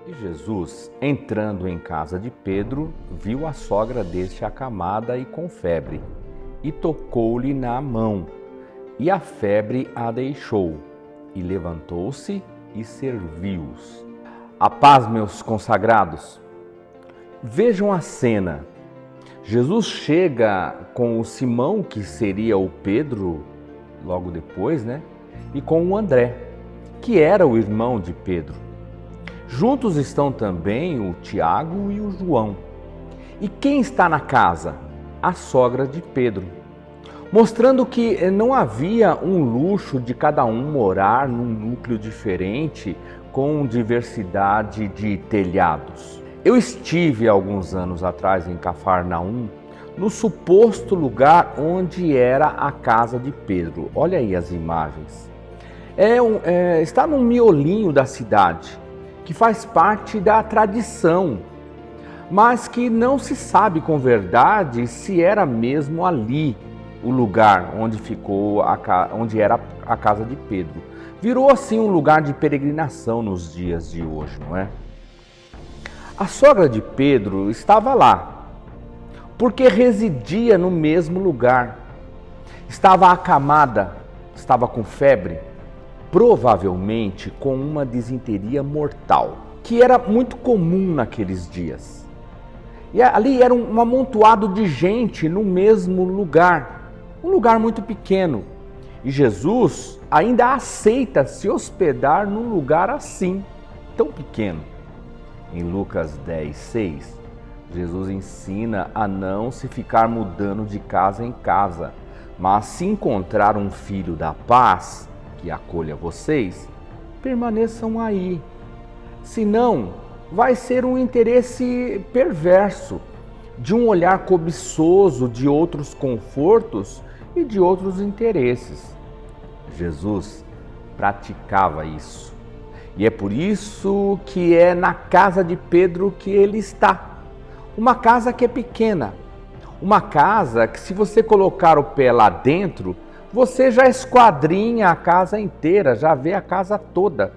E Jesus, entrando em casa de Pedro, viu a sogra deste acamada e com febre, e tocou-lhe na mão, e a febre a deixou, e levantou-se e serviu-os. A paz, meus consagrados. Vejam a cena. Jesus chega com o Simão, que seria o Pedro, logo depois, e com o André, que era o irmão de Pedro. Juntos estão também o Tiago e o João. E quem está na casa? A sogra de Pedro. Mostrando que não havia um luxo de cada um morar num núcleo diferente com diversidade de telhados. Eu estive alguns anos atrás em Cafarnaum, no suposto lugar onde era a casa de Pedro. Olha aí as imagens. Está num miolinho da cidade, que faz parte da tradição, mas que não se sabe com verdade se era mesmo ali o lugar onde era a casa de Pedro. Virou assim um lugar de peregrinação nos dias de hoje, não é? A sogra de Pedro estava lá, porque residia no mesmo lugar. Estava acamada, estava com febre, provavelmente com uma disenteria mortal, que era muito comum naqueles dias. E ali era um amontoado de gente no mesmo lugar, um lugar muito pequeno. E Jesus ainda aceita se hospedar num lugar assim, tão pequeno. Em Lucas 10:6, Jesus ensina a não se ficar mudando de casa em casa, mas se encontrar um filho da paz que acolha vocês, permaneçam aí. Senão, vai ser um interesse perverso, de um olhar cobiçoso de outros confortos e de outros interesses. Jesus praticava isso. E é por isso que é na casa de Pedro que ele está. Uma casa que é pequena. Uma casa que, se você colocar o pé lá dentro, você já esquadrinha a casa inteira, já vê a casa toda.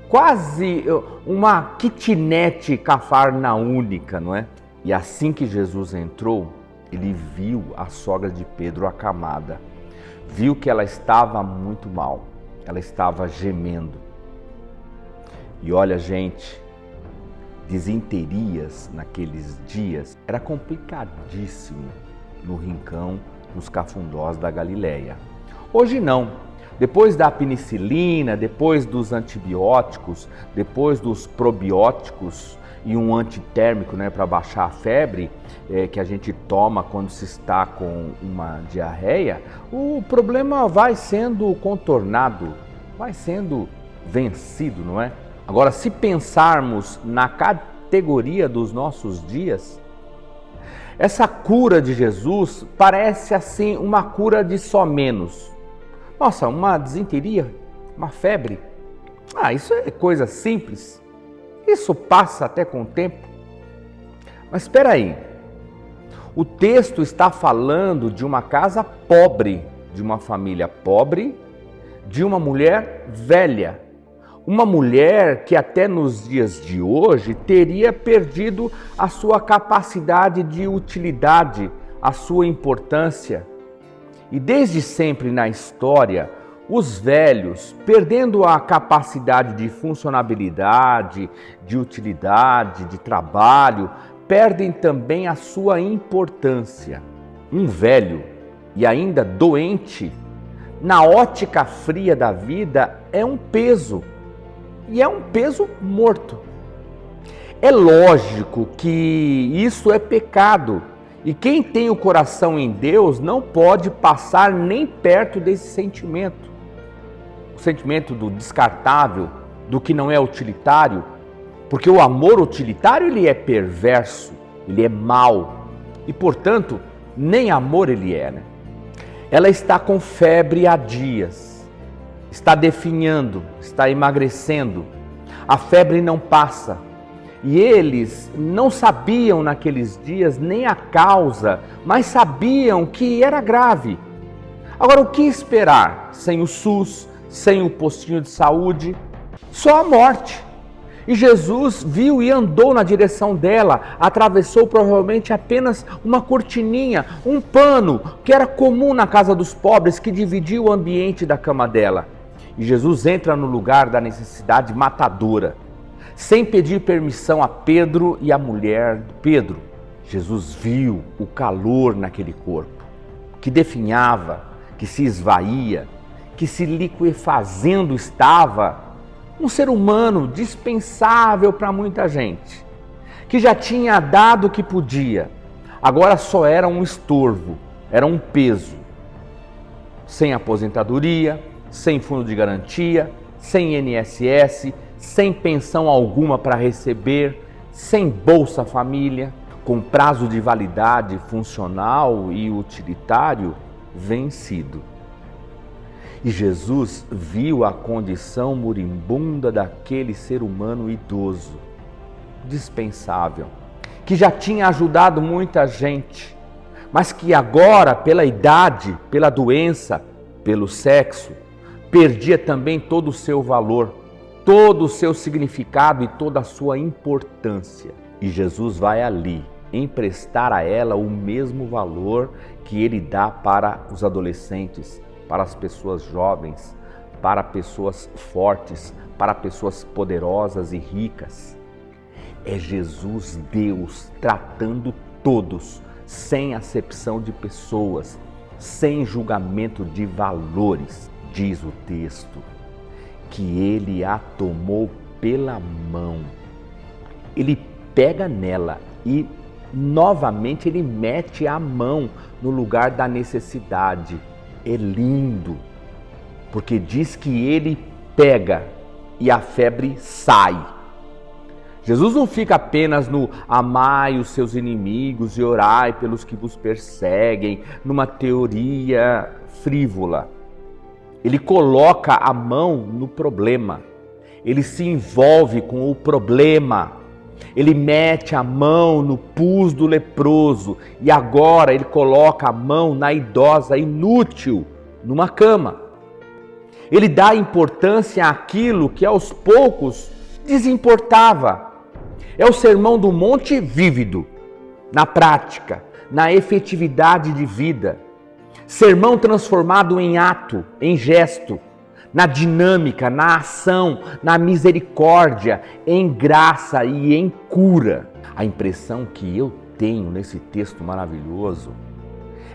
Quase uma kitnet cafarnaúnica, não é? E assim que Jesus entrou, ele viu a sogra de Pedro acamada. Viu que ela estava muito mal, ela estava gemendo. E olha, gente, disenterias naqueles dias era complicadíssimo no Rincão, nos cafundós da Galileia. Hoje não. Depois da penicilina, depois dos antibióticos, depois dos probióticos e um antitérmico para baixar a febre que a gente toma quando se está com uma diarreia, o problema vai sendo contornado, vai sendo vencido, não é? Agora, se pensarmos na categoria dos nossos dias, essa cura de Jesus parece assim uma cura de só menos. Nossa, uma disenteria, uma febre, isso é coisa simples, isso passa até com o tempo. Mas espera aí, o texto está falando de uma casa pobre, de uma família pobre, de uma mulher velha. Uma mulher que até nos dias de hoje teria perdido a sua capacidade de utilidade, a sua importância. E desde sempre na história, os velhos, perdendo a capacidade de funcionabilidade, de utilidade, de trabalho, perdem também a sua importância. Um velho, e ainda doente, na ótica fria da vida, é um peso. E é um peso morto. É lógico que isso é pecado. E quem tem o coração em Deus não pode passar nem perto desse sentimento. O sentimento do descartável, do que não é utilitário. Porque o amor utilitário ele é perverso, ele é mau. E, portanto, nem amor ele é. Ela está com febre há dias. Está definhando, está emagrecendo, a febre não passa. E eles não sabiam naqueles dias nem a causa, mas sabiam que era grave. Agora, o que esperar sem o SUS, sem o postinho de saúde? Só a morte. E Jesus viu e andou na direção dela, atravessou provavelmente apenas uma cortininha, um pano que era comum na casa dos pobres, que dividia o ambiente da cama dela. E Jesus entra no lugar da necessidade matadora, sem pedir permissão a Pedro e a mulher de Pedro. Jesus viu o calor naquele corpo, que definhava, que se esvaía, que se liquefazendo estava. Um ser humano dispensável para muita gente, que já tinha dado o que podia, agora só era um estorvo, era um peso. Sem aposentadoria, sem fundo de garantia, sem INSS, sem pensão alguma para receber, sem Bolsa Família, com prazo de validade funcional e utilitário vencido. E Jesus viu a condição moribunda daquele ser humano idoso, dispensável, que já tinha ajudado muita gente, mas que agora, pela idade, pela doença, pelo sexo, perdia também todo o seu valor, todo o seu significado e toda a sua importância. E Jesus vai ali emprestar a ela o mesmo valor que ele dá para os adolescentes, para as pessoas jovens, para pessoas fortes, para pessoas poderosas e ricas. É Jesus, Deus, tratando todos, sem acepção de pessoas, sem julgamento de valores. Diz o texto que ele a tomou pela mão. Ele pega nela e novamente ele mete a mão no lugar da necessidade. É lindo, porque diz que ele pega e a febre sai. Jesus não fica apenas no amai os seus inimigos e orai pelos que vos perseguem, numa teoria frívola. Ele coloca a mão no problema, ele se envolve com o problema, ele mete a mão no pus do leproso e agora ele coloca a mão na idosa inútil numa cama. Ele dá importância àquilo que aos poucos desimportava. É o sermão do monte vívido, na prática, na efetividade de vida. Sermão transformado em ato, em gesto, na dinâmica, na ação, na misericórdia, em graça e em cura. A impressão que eu tenho nesse texto maravilhoso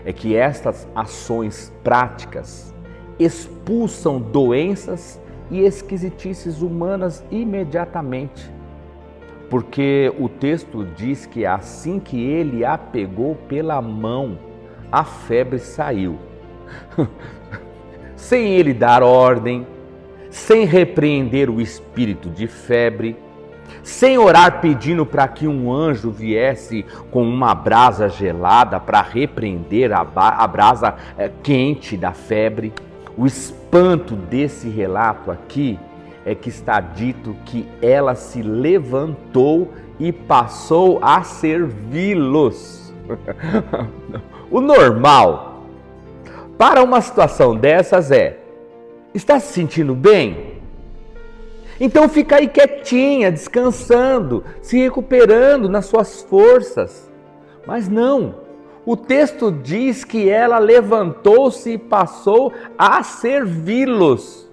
é que estas ações práticas expulsam doenças e esquisitices humanas imediatamente. Porque o texto diz que assim que ele a pegou pela mão, a febre saiu. Sem ele dar ordem, sem repreender o espírito de febre, sem orar pedindo para que um anjo viesse com uma brasa gelada para repreender a brasa quente da febre. O espanto desse relato aqui é que está dito que ela se levantou e passou a servi-los. O normal para uma situação dessas está se sentindo bem? Então fica aí quietinha, descansando, se recuperando nas suas forças. Mas não, o texto diz que ela levantou-se e passou a servi-los.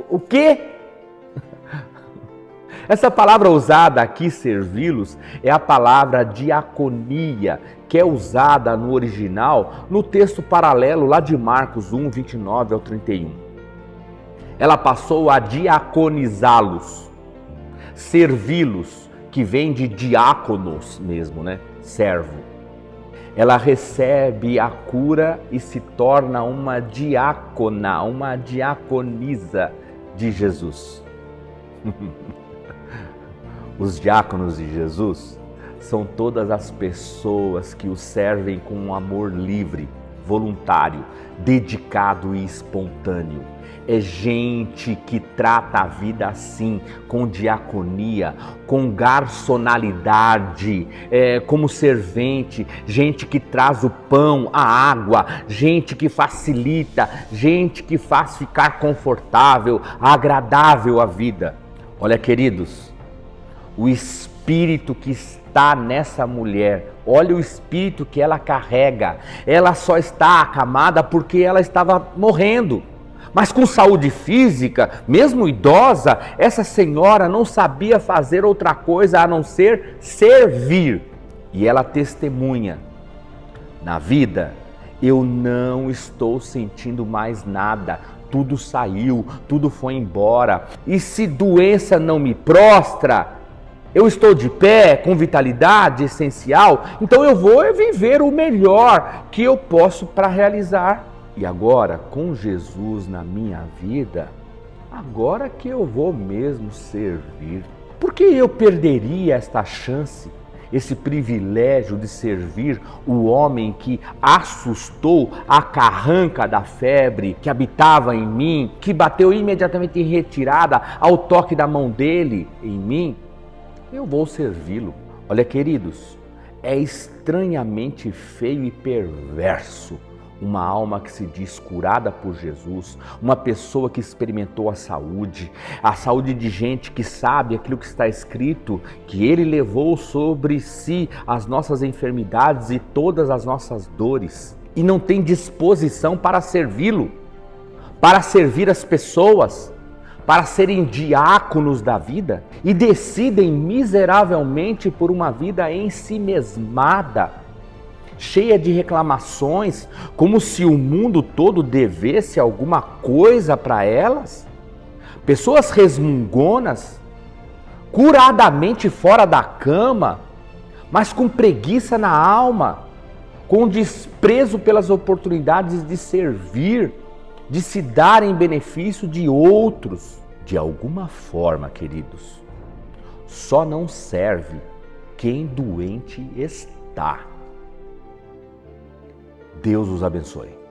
O quê? Essa palavra usada aqui, servi-los, é a palavra diaconia, que é usada no original, no texto paralelo lá de Marcos 1, 29 ao 31. Ela passou a diaconizá-los, servi-los, que vem de diáconos mesmo, né? Servo. Ela recebe a cura e se torna uma diácona, uma diaconisa de Jesus. Os diáconos de Jesus são todas as pessoas que o servem com um amor livre, voluntário, dedicado e espontâneo. É gente que trata a vida assim, com diaconia, com garçonalidade, como servente, gente que traz o pão, a água, gente que facilita, gente que faz ficar confortável, agradável a vida. Olha, queridos, o espírito que está nessa mulher, olha o espírito que ela carrega. Ela só está acamada porque ela estava morrendo. Mas com saúde física, mesmo idosa, essa senhora não sabia fazer outra coisa a não ser servir. E ela testemunha: na vida, eu não estou sentindo mais nada. Tudo saiu, tudo foi embora. E se doença não me prostra, eu estou de pé, com vitalidade essencial, então eu vou viver o melhor que eu posso para realizar. E agora, com Jesus na minha vida, agora que eu vou mesmo servir. Por que eu perderia esta chance, esse privilégio de servir o homem que assustou a carranca da febre que habitava em mim, que bateu imediatamente em retirada ao toque da mão dele em mim? Eu vou servi-lo. Olha, queridos, é estranhamente feio e perverso uma alma que se diz curada por Jesus, uma pessoa que experimentou a saúde de gente que sabe aquilo que está escrito, que Ele levou sobre si as nossas enfermidades e todas as nossas dores, e não tem disposição para servi-lo, para servir as pessoas, para serem diáconos da vida, e decidem miseravelmente por uma vida ensimesmada, cheia de reclamações, como se o mundo todo devesse alguma coisa para elas. Pessoas resmungonas, curadamente fora da cama, mas com preguiça na alma, com desprezo pelas oportunidades de servir, de se dar em benefício de outros. De alguma forma, queridos, só não serve quem doente está. Deus os abençoe.